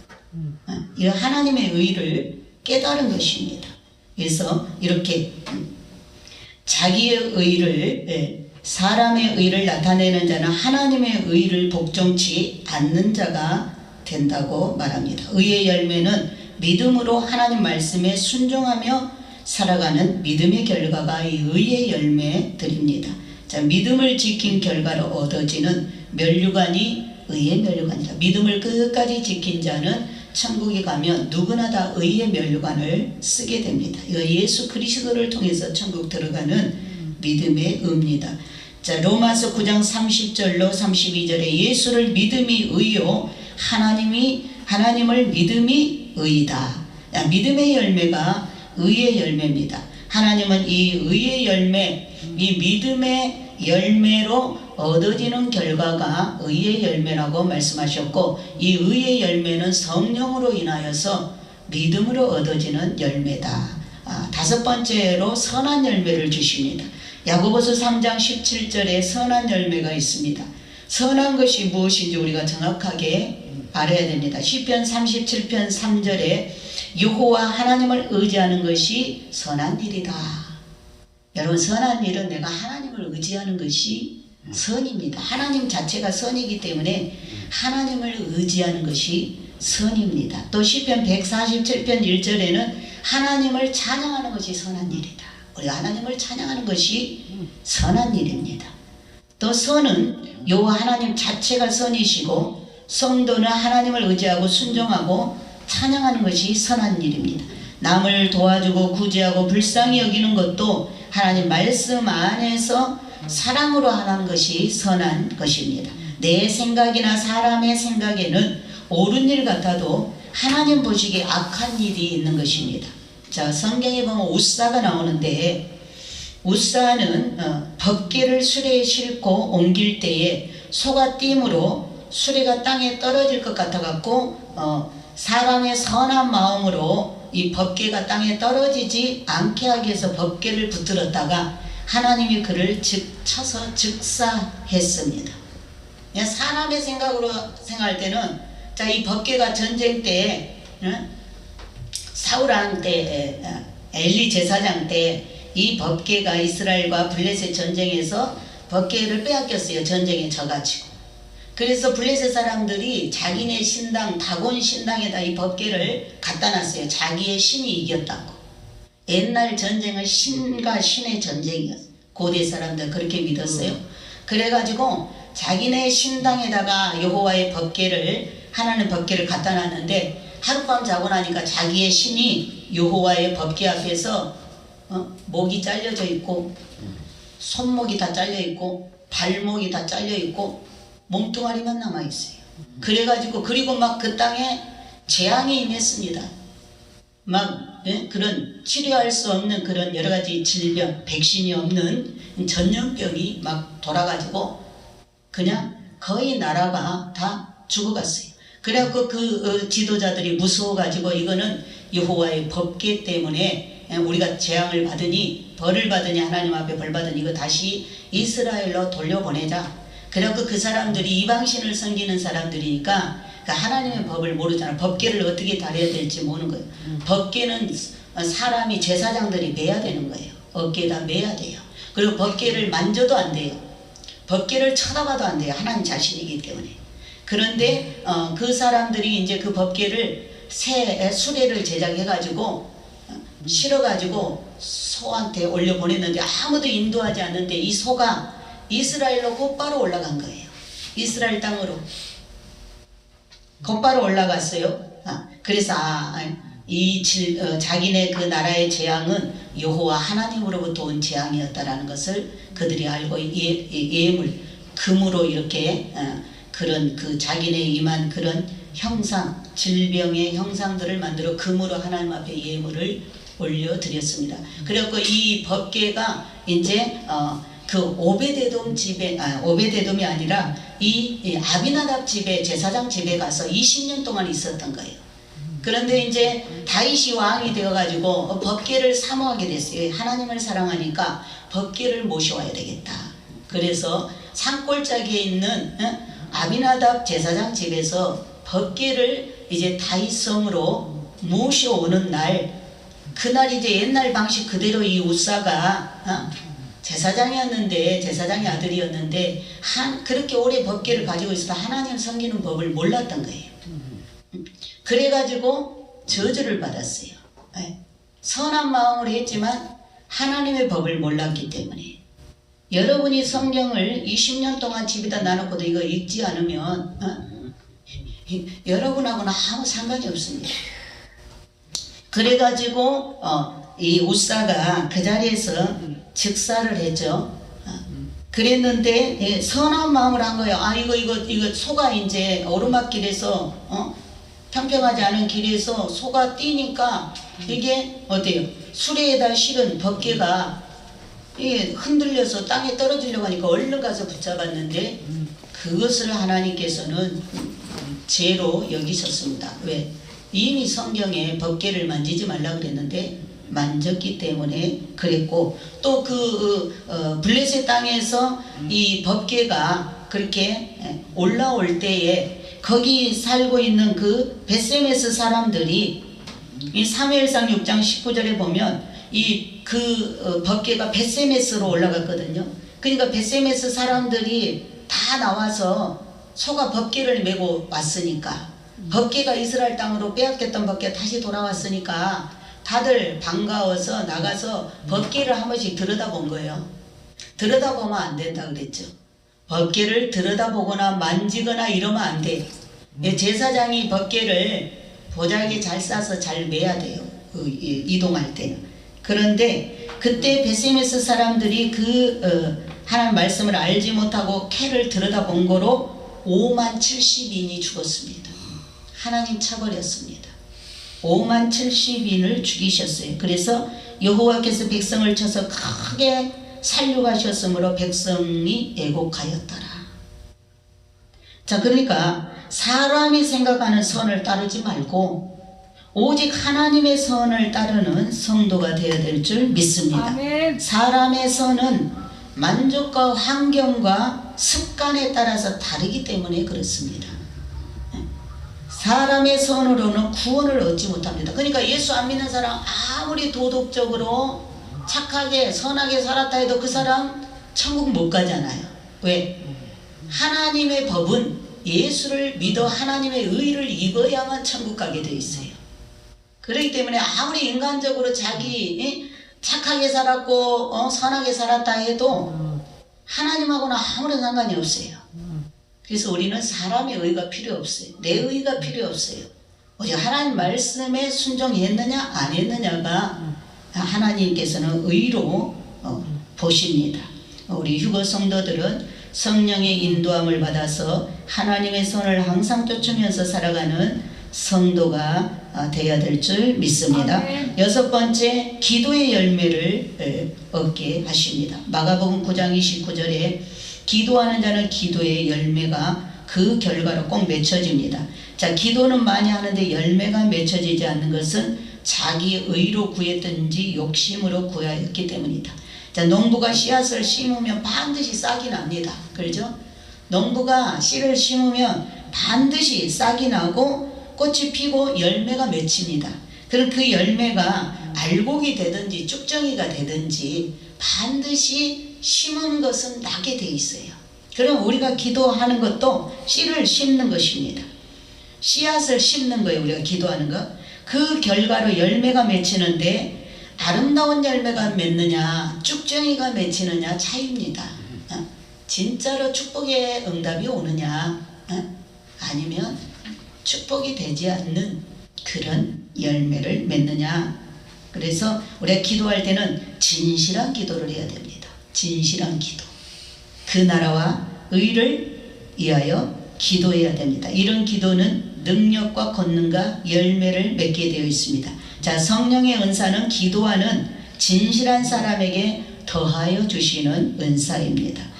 이 하나님의 의를 깨달은 것입니다. 그래서 이렇게 자기의 의를 사람의 의를 나타내는 자는 하나님의 의를 복종치 않는 자가 된다고 말합니다. 의의 열매는 믿음으로 하나님 말씀에 순종하며 살아가는 믿음의 결과가 이 의의 열매들입니다. 자, 믿음을 지킨 결과로 얻어지는 면류관이 의의 면류관이다. 믿음을 끝까지 지킨 자는 천국에 가면 누구나 다 의의 면류관을 쓰게 됩니다. 이거 예수 그리스도를 통해서 천국 들어가는 믿음의 의입니다. 자, 로마서 9장 30절로 32절에 예수를 믿음이 의요 하나님을 믿음이 의이다. 믿음의 열매가 의의 열매입니다. 하나님은 이 의의 열매, 이 믿음의 열매로 얻어지는 결과가 의의 열매라고 말씀하셨고, 이 의의 열매는 성령으로 인하여서 믿음으로 얻어지는 열매다. 다섯 번째로 선한 열매를 주십니다. 야고보서 3장 17절에 선한 열매가 있습니다. 선한 것이 무엇인지 우리가 정확하게 알아야 됩니다. 시편 37편 3절에 여호와 하나님을 의지하는 것이 선한 일이다. 여러분, 선한 일은 내가 하나님을 의지하는 것이 선입니다. 하나님 자체가 선이기 때문에 하나님을 의지하는 것이 선입니다. 또 시편 147편 1절에는 하나님을 찬양하는 것이 선한 일이다. 우리가 하나님을 찬양하는 것이 선한 일입니다. 또 선은 여호와 하나님 자체가 선이시고, 성도는 하나님을 의지하고 순종하고 찬양하는 것이 선한 일입니다. 남을 도와주고 구제하고 불쌍히 여기는 것도 하나님 말씀 안에서 사랑으로 하는 것이 선한 것입니다. 내 생각이나 사람의 생각에는 옳은 일 같아도 하나님 보시기에 악한 일이 있는 것입니다. 자, 성경에 보면 웃사가 나오는데, 웃사는 법궤를 수레에 싣고 옮길 때에 소가 띠므로 수레가 땅에 떨어질 것 같아 갖고 사람의 선한 마음으로 이 법궤가 땅에 떨어지지 않게 하기 위해서 법궤를 붙들었다가 하나님이 그를 쳐서 즉사했습니다. 사람의 생각으로 생각할 때는, 자, 이 법궤가 전쟁 때 사울왕 때 엘리 제사장 때 이 법궤가 이스라엘과 블레셋 전쟁에서 법궤를 빼앗겼어요. 전쟁에 져가지고. 그래서 블레셋 사람들이 자기네 신당 다곤 신당에다 이 법궤를 갖다 놨어요. 자기의 신이 이겼다고. 옛날 전쟁은 신과 신의 전쟁이었어요. 고대 사람들 그렇게 믿었어요. 그래가지고 자기네 신당에다가 여호와의 법궤를, 하나님 법궤를 갖다 놨는데, 하룻밤 자고 나니까 자기의 신이 여호와의 법궤 앞에서 목이 잘려져 있고, 손목이 다 잘려 있고, 발목이 다 잘려 있고, 몸뚱아리만 남아 있어요. 그래가지고 그리고 막 그 땅에 재앙이 임했습니다. 막 그런 치료할 수 없는 그런 여러 가지 질병, 백신이 없는 전염병이 막 돌아가지고 그냥 거의 나라가 다 죽어갔어요. 그래갖고 그 지도자들이 무서워가지고 이거는 여호와의 법궤 때문에 우리가 재앙을 받으니, 벌을 받으니, 하나님 앞에 벌 받으니 이거 다시 이스라엘로 돌려보내자. 그래갖고 그 사람들이 이방신을 섬기는 사람들이니까 하나님의 법을 모르잖아. 법궤를 어떻게 다뤄야 될지 모르는 거예요. 법궤는 사람이, 제사장들이 매야 되는 거예요. 어깨에다 매야 돼요. 그리고 법궤를 만져도 안 돼요. 법궤를 쳐다봐도 안 돼요. 하나님 자신이기 때문에. 그런데 그 사람들이 이제 그 법궤를 새 수레를 제작해가지고 실어가지고 소한테 올려 보냈는데 아무도 인도하지 않는데 이 소가 이스라엘로 곧바로 올라간 거예요. 이스라엘 땅으로 곧바로 올라갔어요. 그래서 자기네 그 나라의 재앙은 여호와 하나님으로부터 온 재앙이었다라는 것을 그들이 알고 예물, 금으로 이렇게 그런 그 자기네 임한 그런 형상, 질병의 형상들을 만들어 금으로 하나님 앞에 예물을 올려드렸습니다. 그래갖고 이 법궤가 이제 그 오베데돔 집에, 오베데돔이 아니라 이 아비나답 집에, 제사장 집에 가서 20년 동안 있었던 거예요. 그런데 이제 다윗이 왕이 되어가지고 법궤를 사모하게 됐어요. 하나님을 사랑하니까 법궤를 모셔와야 되겠다. 그래서 산골짜기에 있는 아비나답 제사장 집에서 법궤를 이제 다윗성으로 모셔오는 날, 그날 이제 옛날 방식 그대로 이 웃사가 제사장이었는데, 제사장의 아들이었는데 그렇게 오래 법궤를 가지고 있어도 하나님 섬기는 법을 몰랐던 거예요. 그래가지고 저주를 받았어요. 네. 선한 마음으로 했지만 하나님의 법을 몰랐기 때문에. 여러분이 성경을 20년 동안 집에다 놔놓고도 이거 읽지 않으면 여러분하고는 아무 상관이 없습니다. 그래가지고 이 우사가 그 자리에서 즉사를 했죠. 그랬는데 선한 마음을 한 거예요. 아 이거 소가 이제 오르막길에서 평평하지 않은 길에서 소가 뛰니까 이게 어때요? 수레에다 실은 법궤가 이게 흔들려서 땅에 떨어지려고 하니까 얼른 가서 붙잡았는데 그것을 하나님께서는 죄로 여기셨습니다. 왜? 이미 성경에 법궤를 만지지 말라 그랬는데 만졌기 때문에 그랬고, 또 블레셋 땅에서 이 법궤가 그렇게 올라올 때에 거기 살고 있는 그 벳세메스 사람들이 이 사무엘상 6장 19절에 보면 법궤가 벳세메스로 올라갔거든요. 그러니까 벳세메스 사람들이 다 나와서 소가 법궤를 메고 왔으니까, 법궤가 이스라엘 땅으로 빼앗겼던 법궤가 다시 돌아왔으니까 다들 반가워서 나가서 법궤를 한 번씩 들여다본 거예요. 들여다보면 안 된다 그랬죠. 법궤를 들여다보거나 만지거나 이러면 안 돼. 제사장이 법궤를 보자기에 잘 싸서 잘 매야 돼요. 이동할 때는. 그런데 그때 벳세메스 사람들이 하나님 말씀을 알지 못하고 캐를 들여다본 거로 5만 70인이 죽었습니다. 하나님 쳐버렸습니다. 5만 70인을 죽이셨어요. 그래서 여호와께서 백성을 쳐서 크게 살육하셨으므로 백성이 애곡하였더라. 자, 그러니까 사람이 생각하는 선을 따르지 말고 오직 하나님의 선을 따르는 성도가 되어야 될 줄 믿습니다. 아멘. 사람의 선은 만족과 환경과 습관에 따라서 다르기 때문에 그렇습니다. 사람의 선으로는 구원을 얻지 못합니다. 그러니까 예수 안 믿는 사람 아무리 도덕적으로 착하게 선하게 살았다 해도 그 사람 천국 못 가잖아요. 왜? 하나님의 법은 예수를 믿어 하나님의 의를 입어야만 천국 가게 돼 있어요. 그렇기 때문에 아무리 인간적으로 자기 착하게 살았고 선하게 살았다 해도 하나님하고는 아무런 상관이 없어요. 그래서 우리는 사람의 의가 필요 없어요. 내 의가 필요 없어요. 오직 하나님 말씀에 순종했느냐 안 했느냐가 하나님께서는 의로 보십니다. 우리 휴거 성도들은 성령의 인도함을 받아서 하나님의 선을 항상 쫓으면서 살아가는 성도가 되어야 될 줄 믿습니다. 아멘. 6번째, 기도의 열매를 얻게 하십니다. 마가복음 9장 29절에 기도하는 자는 기도의 열매가 그 결과로 꼭 맺혀집니다. 자, 기도는 많이 하는데 열매가 맺혀지지 않는 것은 자기 의로 구했든지 욕심으로 구하였기 때문이다. 자, 농부가 씨앗을 심으면 반드시 싹이 납니다. 그렇죠? 농부가 씨를 심으면 반드시 싹이 나고 꽃이 피고 열매가 맺힙니다. 그럼 그 열매가 알곡이 되든지 쭉정이가 되든지 반드시 심은 것은 나게 돼 있어요. 그럼 우리가 기도하는 것도 씨를 심는 것입니다. 씨앗을 심는 거예요. 우리가 기도하는 것. 그 결과로 열매가 맺히는데 아름다운 열매가 맺느냐 쭉정이가 맺히느냐 차이입니다. 진짜로 축복의 응답이 오느냐 아니면 축복이 되지 않는 그런 열매를 맺느냐. 그래서 우리가 기도할 때는 진실한 기도를 해야 됩니다. 진실한 기도. 그 나라와 의를 위하여 기도해야 됩니다. 이런 기도는 능력과 권능과 열매를 맺게 되어 있습니다. 자, 성령의 은사는 기도하는 진실한 사람에게 더하여 주시는 은사입니다.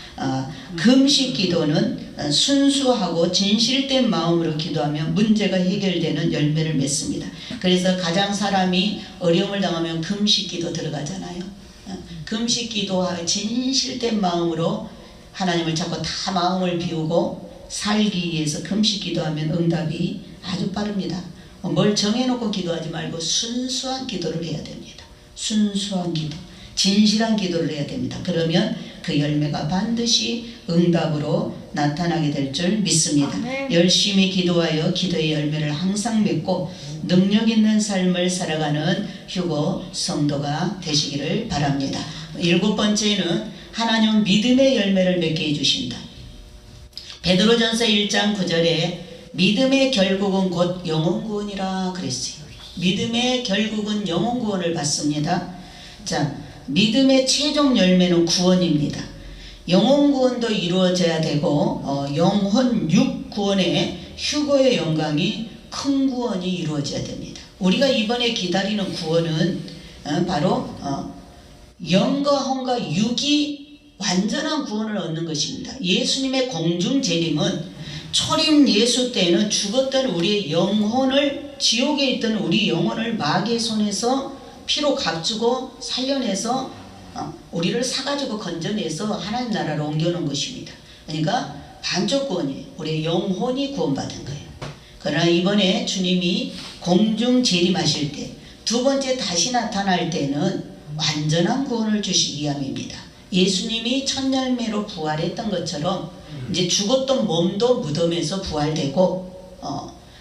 금식 기도는 순수하고 진실된 마음으로 기도하면 문제가 해결되는 열매를 맺습니다. 그래서 가장 사람이 어려움을 당하면 금식 기도 들어가잖아요. 금식 기도와 진실된 마음으로 하나님을 찾고 다 마음을 비우고 살기 위해서 금식 기도하면 응답이 아주 빠릅니다. 뭘 정해놓고 기도하지 말고 순수한 기도를 해야 됩니다. 순수한 기도. 진실한 기도를 해야 됩니다. 그러면 그 열매가 반드시 응답으로 나타나게 될 줄 믿습니다. 열심히 기도하여 기도의 열매를 항상 맺고 능력 있는 삶을 살아가는 휴거 성도가 되시기를 바랍니다. 7번째는 하나님은 믿음의 열매를 맺게 해주신다. 베드로전서 1장 9절에 믿음의 결국은 곧 영혼구원이라 그랬어요. 믿음의 결국은 영혼구원을 받습니다. 자, 믿음의 최종 열매는 구원입니다. 영혼구원도 이루어져야 되고 영혼 육 구원의 휴거의 영광이 큰 구원이 이루어져야 됩니다. 우리가 이번에 기다리는 구원은 바로 영과 혼과 육이 완전한 구원을 얻는 것입니다. 예수님의 공중재림은 초림 예수 때에는 죽었던 우리의 영혼을, 지옥에 있던 우리 영혼을 마귀의 손에서 피로 값주고 살려내서 우리를 사가지고 건져내서 하나님 나라로 옮겨놓은 것입니다. 그러니까 반쪽 구원이에요. 우리의 영혼이 구원받은 거예요. 그러나 이번에 주님이 공중 재림하실 때, 두 번째 다시 나타날 때는 완전한 구원을 주시기 위함입니다. 예수님이 첫 열매로 부활했던 것처럼 이제 죽었던 몸도 무덤에서 부활되고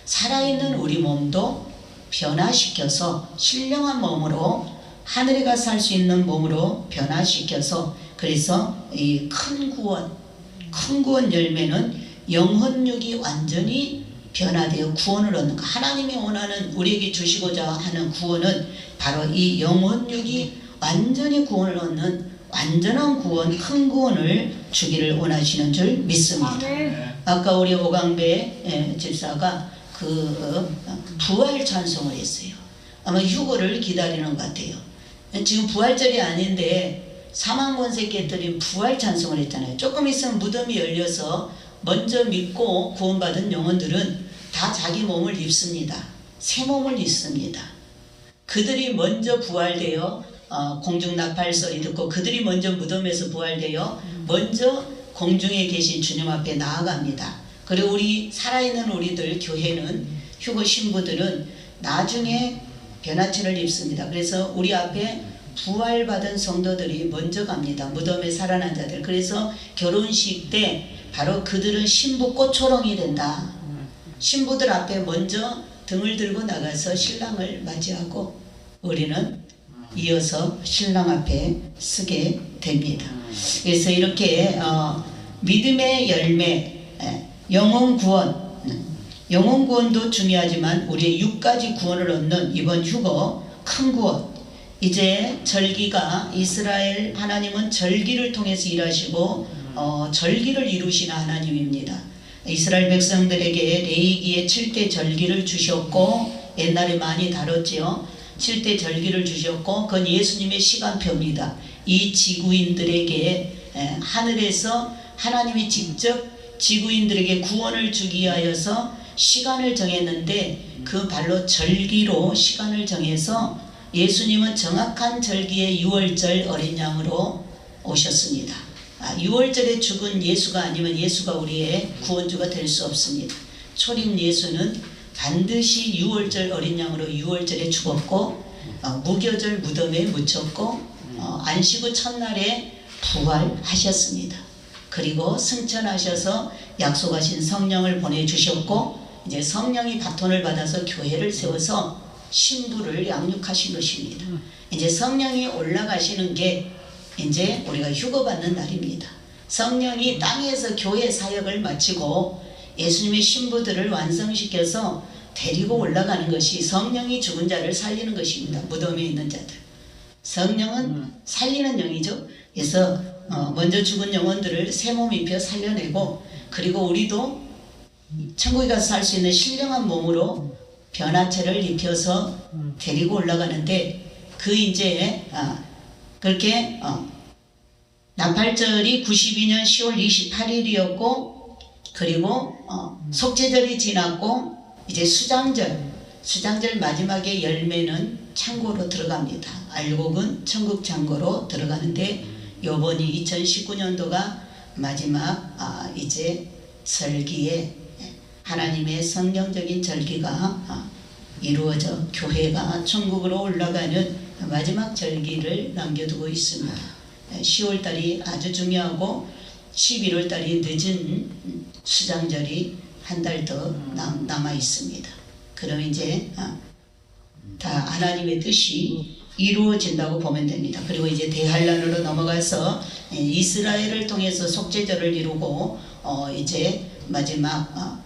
살아있는 우리 몸도 변화시켜서 신령한 몸으로 하늘에 가서 살 수 있는 몸으로 변화시켜서, 그래서 이 큰 구원 열매는 영혼육이 완전히 변화되어 구원을 얻는 것. 하나님이 원하는, 우리에게 주시고자 하는 구원은 바로 이 영혼육이 완전히 구원을 얻는 완전한 구원, 큰 구원을 주기를 원하시는 줄 믿습니다. 아까 우리 오강배 집사가 그 부활 찬송을 했어요. 아마 휴거를 기다리는 것 같아요. 지금 부활절이 아닌데 사망권세 깨뜨린 부활 찬송을 했잖아요. 조금 있으면 무덤이 열려서 먼저 믿고 구원받은 영혼들은 다 자기 몸을 입습니다. 새 몸을 입습니다. 그들이 먼저 부활되어 공중 나팔 소리 듣고, 그들이 먼저 무덤에서 부활되어 먼저 공중에 계신 주님 앞에 나아갑니다. 그리고 우리 살아있는 우리들 교회는, 휴거 신부들은 나중에 변화체를 입습니다. 그래서 우리 앞에 부활받은 성도들이 먼저 갑니다. 무덤에 살아난 자들. 그래서 결혼식 때 바로 그들은 신부 꽃초롱이 된다. 신부들 앞에 먼저 등을 들고 나가서 신랑을 맞이하고 우리는 이어서 신랑 앞에 서게 됩니다. 그래서 이렇게 믿음의 열매, 영혼 구원도 중요하지만 우리의 6가지 구원을 얻는 이번 휴거 큰 구원. 이제 절기가, 이스라엘 하나님은 절기를 통해서 일하시고 절기를 이루시는 하나님입니다. 이스라엘 백성들에게 레위기에 7대 절기를 주셨고, 옛날에 많이 다뤘지요. 7대 절기를 주셨고, 그건 예수님의 시간표입니다. 이 지구인들에게 하늘에서 하나님이 직접 지구인들에게 구원을 주기 위하여서 시간을 정했는데, 그 발로 절기로 시간을 정해서 예수님은 정확한 절기에 6월절 어린 양으로 오셨습니다. 6월절에 죽은 예수가 아니면 예수가 우리의 구원주가 될 수 없습니다. 초림 예수는 반드시 6월절 어린 양으로 6월절에 죽었고, 무교절 무덤에 묻혔고, 안식 후 첫날에 부활하셨습니다. 그리고 승천하셔서 약속하신 성령을 보내주셨고, 이제 성령이 바톤을 받아서 교회를 세워서 신부를 양육하신 것입니다. 이제 성령이 올라가시는 게 이제 우리가 휴거받는 날입니다. 성령이 땅에서 교회 사역을 마치고 예수님의 신부들을 완성시켜서 데리고 올라가는 것이 성령이 죽은 자를 살리는 것입니다. 무덤에 있는 자들. 성령은 살리는 영이죠. 그래서 먼저 죽은 영혼들을 새 몸 입혀 살려내고, 그리고 우리도 천국에 가서 살 수 있는 신령한 몸으로 변화체를 입혀서 데리고 올라가는데, 그 이제 그렇게 나팔절이 92년 10월 28일이었고, 그리고 속죄절이 지났고, 이제 수장절 마지막에 열매는 창고로 들어갑니다. 알곡은 천국 창고로 들어가는데, 요번이 2019년도가 마지막 이제 절기에 하나님의 성경적인 절기가 이루어져 교회가 천국으로 올라가는 마지막 절기를 남겨두고 있습니다. 10월달이 아주 중요하고 11월달이 늦은 수장절이 한 달 더 남아 있습니다. 그럼 이제 다 하나님의 뜻이 이루어진다고 보면 됩니다. 그리고 이제 대환란으로 넘어가서 이스라엘을 통해서 속죄절을 이루고 이제 마지막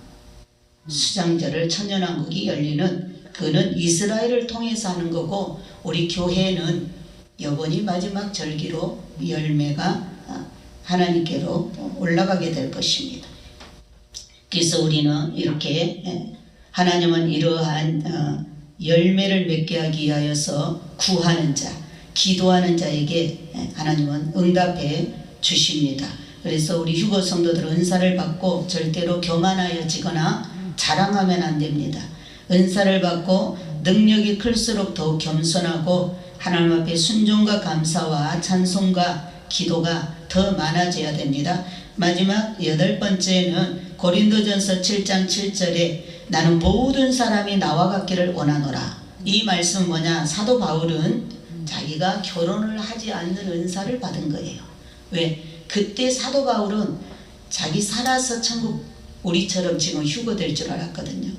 수장절을 천년왕국이 열리는, 그는 이스라엘을 통해서 하는 거고, 우리 교회는 여번이 마지막 절기로 열매가 하나님께로 올라가게 될 것입니다. 그래서 우리는 이렇게 하나님은 이러한 열매를 맺게 하기 위하여서 구하는 자, 기도하는 자에게 하나님은 응답해 주십니다. 그래서 우리 휴거 성도들은 은사를 받고 절대로 교만하여지거나 자랑하면 안 됩니다. 은사를 받고 능력이 클수록 더욱 겸손하고 하나님 앞에 순종과 감사와 찬송과 기도가 더 많아져야 됩니다. 마지막 8번째는 고린도전서 7장 7절에 나는 모든 사람이 나와 같기를 원하노라. 이 말씀은 뭐냐? 사도 바울은 자기가 결혼을 하지 않는 은사를 받은 거예요. 왜? 그때 사도 바울은 자기 살아서 천국, 우리처럼 지금 휴거 될 줄 알았거든요.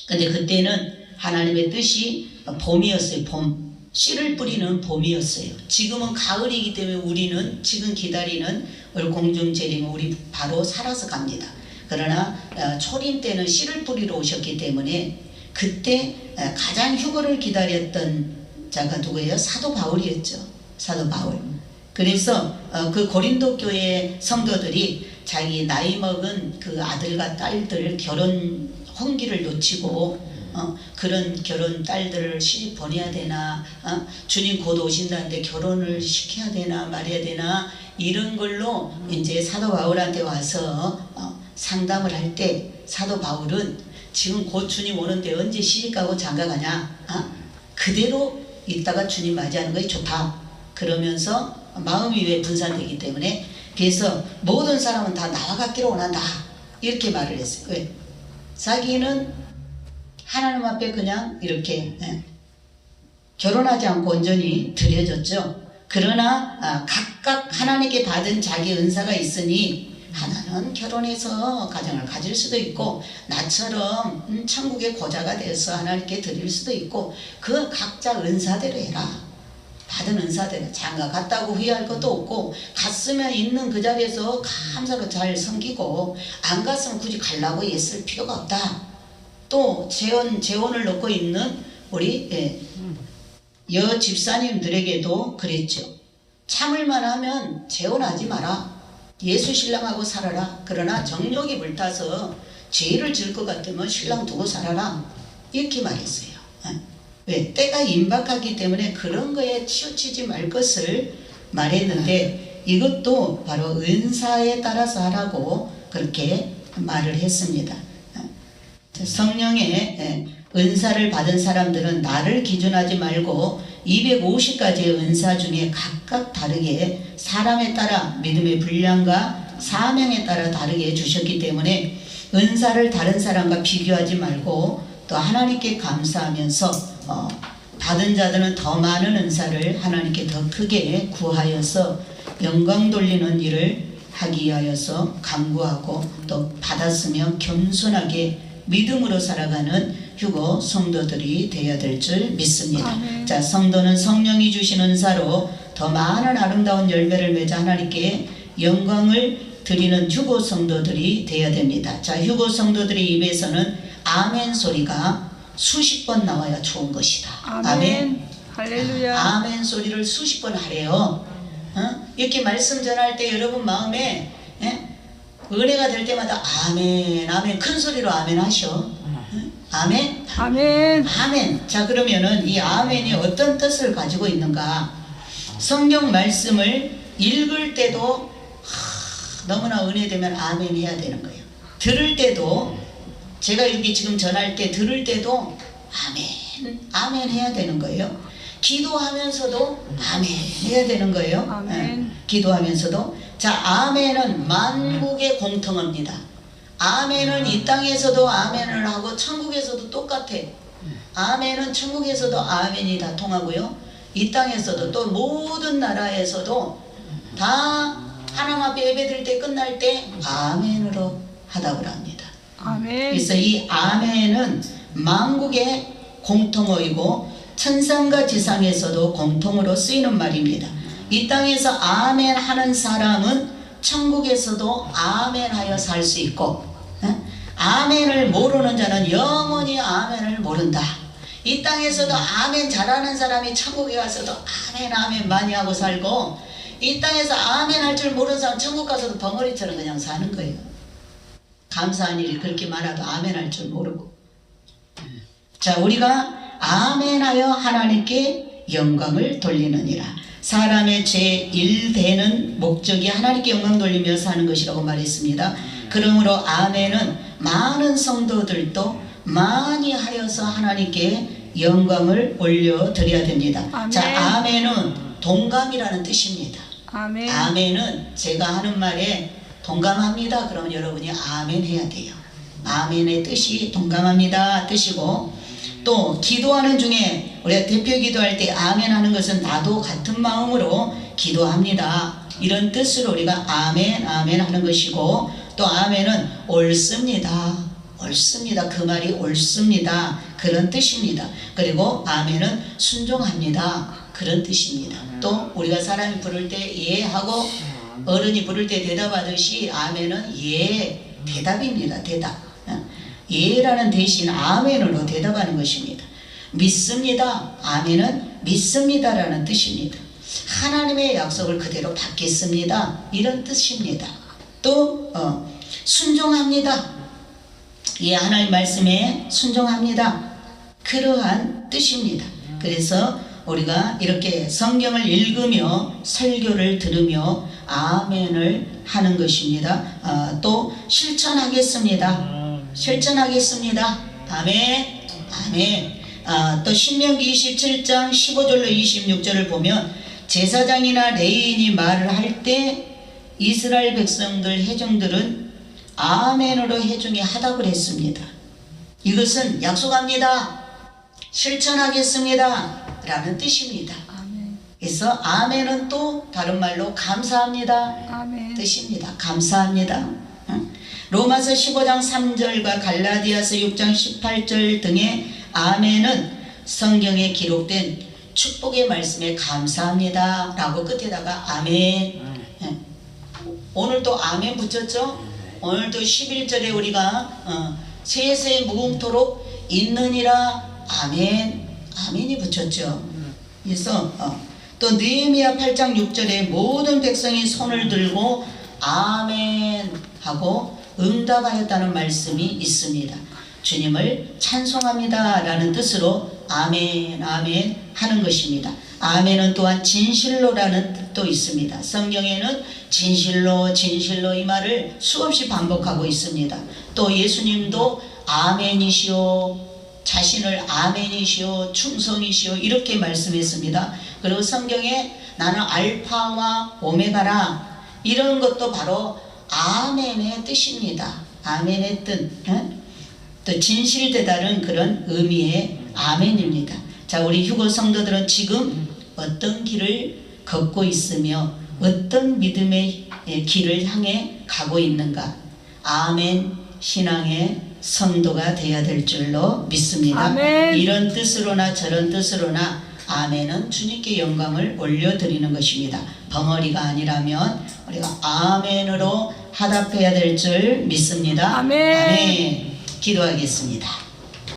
근데 그때는 하나님의 뜻이 봄이었어요. 봄. 씨를 뿌리는 봄이었어요. 지금은 가을이기 때문에 우리는 지금 기다리는 공중재림은 우리 바로 살아서 갑니다. 그러나 초림 때는 씨를 뿌리러 오셨기 때문에 그때 가장 휴거를 기다렸던 자가 누구예요? 사도 바울이었죠. 사도 바울. 그래서 그 고린도 교회 성도들이 자기 나이 먹은 그 아들과 딸들 결혼 혼기를 놓치고 그런 결혼 딸들을 시집 보내야 되나, 주님 곧 오신다는데 결혼을 시켜야 되나 말해야 되나, 이런 걸로 이제 사도 바울한테 와서 상담을 할 때 사도 바울은 지금 곧 주님 오는데 언제 시집가고 장가가냐, 그대로 있다가 주님 맞이하는 것이 좋다. 그러면서 마음이 왜 분산되기 때문에, 그래서 모든 사람은 다 나와 같기를 원한다, 이렇게 말을 했어요. 왜? 자기는 하나님 앞에 그냥 이렇게 결혼하지 않고 온전히 드려졌죠. 그러나 각각 하나님께 받은 자기 은사가 있으니 하나는 결혼해서 가정을 가질 수도 있고, 나처럼 천국의 고자가 돼서 하나님께 드릴 수도 있고, 그 각자 은사대로 해라. 받은 은사대로. 장가 갔다고 후회할 것도 없고, 갔으면 있는 그 자리에서 감사로 잘 섬기고, 안 갔으면 굳이 가려고 애쓸 필요가 없다. 또 재혼을 놓고 있는 우리 여 집사님들에게도 그랬죠. 참을만 하면 재혼하지 마라. 예수 신랑하고 살아라. 그러나 정욕이 불타서 죄를 지을 것 같으면 신랑 두고 살아라. 이렇게 말했어요. 왜? 때가 임박하기 때문에 그런 거에 치우치지 말 것을 말했는데, 이것도 바로 은사에 따라서 하라고 그렇게 말을 했습니다. 성령의 은사를 받은 사람들은 나를 기준하지 말고 250가지의 은사 중에 각각 다르게 사람에 따라 믿음의 분량과 사명에 따라 다르게 주셨기 때문에 은사를 다른 사람과 비교하지 말고, 또 하나님께 감사하면서 받은 자들은 더 많은 은사를 하나님께 더 크게 구하여서 영광 돌리는 일을 하기 위하여서 간구하고, 또 받았으면 겸손하게 믿음으로 살아가는 휴거 성도들이 되어야 될 줄 믿습니다. 아멘. 자, 성도는 성령이 주신 은사로 더 많은 아름다운 열매를 맺어 하나님께 영광을 드리는 휴거 성도들이 되어야 됩니다. 자, 휴거 성도들의 입에서는 아멘 소리가 수십 번 나와야 좋은 것이다. 아멘. 할렐루야. 아멘 소리를 수십 번 하래요. 이렇게 말씀 전할 때 여러분 마음에 은혜가 될 때마다 아멘, 아멘, 큰 소리로 아멘 하셔. 아멘, 아멘. 아멘. 자, 그러면은 이 아멘이 어떤 뜻을 가지고 있는가? 성경 말씀을 읽을 때도 너무나 은혜되면 아멘 해야 되는 거예요. 들을 때도, 제가 이렇게 지금 전할 때 들을 때도 아멘, 아멘 해야 되는 거예요. 기도하면서도 아멘 해야 되는 거예요. 아멘. 기도하면서도. 자, 아멘은 만국의 공통어입니다. 아멘은 이 땅에서도 아멘을 하고 천국에서도 똑같아. 아멘은 천국에서도 아멘이 다 통하고요, 이 땅에서도 또 모든 나라에서도 다 하나님 앞에 예배드릴 때 끝날 때 아멘으로 하다고 합니다. 아멘. 그래서 이 아멘은 만국의 공통어이고 천상과 지상에서도 공통으로 쓰이는 말입니다. 이 땅에서 아멘 하는 사람은 천국에서도 아멘 하여 살 수 있고, 아멘을 모르는 자는 영원히 아멘을 모른다. 이 땅에서도 아멘 잘하는 사람이 천국에 가서도 아멘 아멘 많이 하고 살고, 이 땅에서 아멘 할 줄 모르는 사람 천국 가서도 벙어리처럼 그냥 사는 거예요. 감사한 일이 그렇게 많아도 아멘 할 줄 모르고. 자, 우리가 아멘하여 하나님께 영광을 돌리느니라. 사람의 제1되는 목적이 하나님께 영광 돌리며 사는 것이라고 말했습니다. 그러므로 아멘은 많은 성도들도 많이 하여서 하나님께 영광을 올려드려야 됩니다. 아멘. 자, 아멘은 동감이라는 뜻입니다. 아멘. 아멘은 제가 하는 말에 동감합니다. 그러면 여러분이 아멘 해야 돼요. 아멘의 뜻이 동감합니다 뜻이고, 또 기도하는 중에 우리가 대표 기도할 때 아멘 하는 것은 나도 같은 마음으로 기도합니다 이런 뜻으로 우리가 아멘 아멘 하는 것이고, 또 아멘은 옳습니다 옳습니다 그 말이 옳습니다 그런 뜻입니다. 그리고 아멘은 순종합니다 그런 뜻입니다. 또 우리가 사람이 부를 때 예 하고 어른이 부를 때 대답하듯이 아멘은 예 대답입니다. 대답. 예라는 대신 아멘으로 대답하는 것입니다. 믿습니다. 아멘은 믿습니다라는 뜻입니다. 하나님의 약속을 그대로 받겠습니다 이런 뜻입니다. 또 순종합니다. 예, 하나님 말씀에 순종합니다 그러한 뜻입니다. 그래서 우리가 이렇게 성경을 읽으며 설교를 들으며 아멘을 하는 것입니다. 또 실천하겠습니다. 실천하겠습니다. 아멘. 아멘. 또 신명기 27장 15절로 26절을 보면 제사장이나 레위인이 말을 할 때 이스라엘 백성들 회중들은 아멘으로 회중이 하답을 했습니다. 이것은 약속합니다. 실천하겠습니다 라는 뜻입니다. 아멘. 그래서 아멘은 또 다른 말로 감사합니다 아멘. 뜻입니다. 감사합니다. 로마서 15장 3절과 갈라디아서 6장 18절 등의 아멘은 성경에 기록된 축복의 말씀에 감사합니다 라고 끝에다가 아멘. 오늘도 아멘 붙였죠. 오늘도 11절에 우리가 세세 무궁토록 있느니라 아멘. 아멘이 붙였죠. 그래서 또 느헤미야 8장 6절에 모든 백성이 손을 들고 아멘 하고 응답하였다는 말씀이 있습니다. 주님을 찬송합니다 라는 뜻으로 아멘 아멘 하는 것입니다. 아멘은 또한 진실로라는 뜻도 있습니다. 성경에는 진실로 진실로 이 말을 수없이 반복하고 있습니다. 또 예수님도 아멘이시오, 자신을 아멘이시오, 충성이시오 이렇게 말씀했습니다. 그리고 성경에 나는 알파와 오메가라 이런 것도 바로 아멘의 뜻입니다. 아멘의 뜻, 또 진실되다는 그런 의미의 아멘입니다. 자, 우리 휴거 성도들은 지금 어떤 길을 걷고 있으며 어떤 믿음의 길을 향해 가고 있는가? 아멘 신앙의 성도가 되어야 될 줄로 믿습니다. 아멘. 이런 뜻으로나 저런 뜻으로나 아멘은 주님께 영광을 올려드리는 것입니다. 벙어리가 아니라면 우리가 아멘으로 하답해야 될 줄 믿습니다. 아멘. 아멘. 기도하겠습니다.